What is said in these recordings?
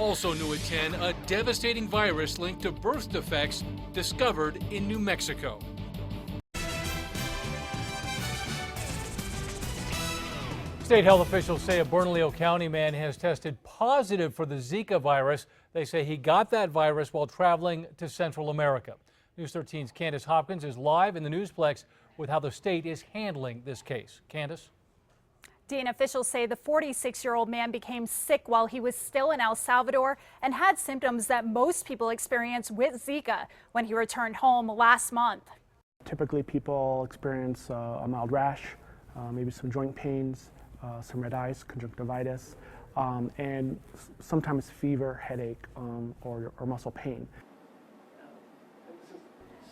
Also new at 10, a devastating virus linked to birth defects discovered in New Mexico. State health officials say a Bernalillo County man has tested positive for the Zika virus. They say he got that virus while traveling to Central America. News 13's Candace Hopkins is live in the Newsplex with how the state is handling this case. Candace? Dean, officials say the 46-year-old man became sick while he was still in El Salvador and had symptoms that most people experience with Zika when he returned home last month. Typically, people experience a mild rash, maybe some joint pains, some red eyes, conjunctivitis, and sometimes fever, headache, or muscle pain.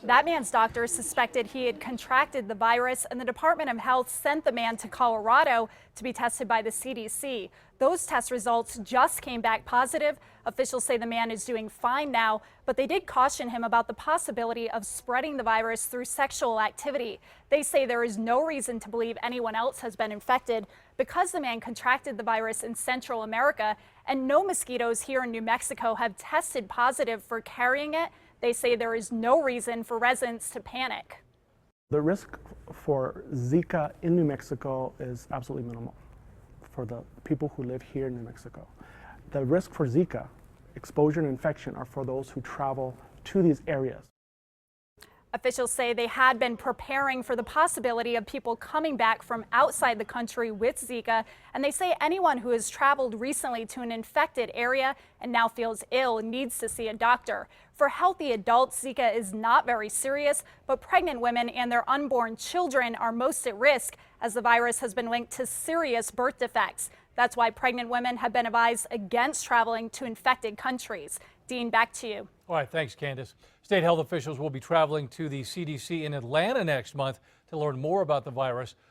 That man's doctor suspected he had contracted the virus, and the Department of Health sent the man to Colorado to be tested by the CDC. Those test results just came back positive. Officials say the man is doing fine now, but they did caution him about the possibility of spreading the virus through sexual activity. They say there is no reason to believe anyone else has been infected because the man contracted the virus in Central America, and no mosquitoes here in New Mexico have tested positive for carrying it. They say there is no reason for residents to panic. The risk for Zika in New Mexico is absolutely minimal for the people who live here in New Mexico. The risk for Zika, exposure and infection, are for those who travel to these areas. Officials say they had been preparing for the possibility of people coming back from outside the country with Zika, and they say anyone who has traveled recently to an infected area and now feels ill needs to see a doctor. For healthy adults, Zika is not very serious, but pregnant women and their unborn children are most at risk as the virus has been linked to serious birth defects. That's why pregnant women have been advised against traveling to infected countries. Dean, back to you. All right, thanks, Candace. State health officials will be traveling to the CDC in Atlanta next month to learn more about the virus.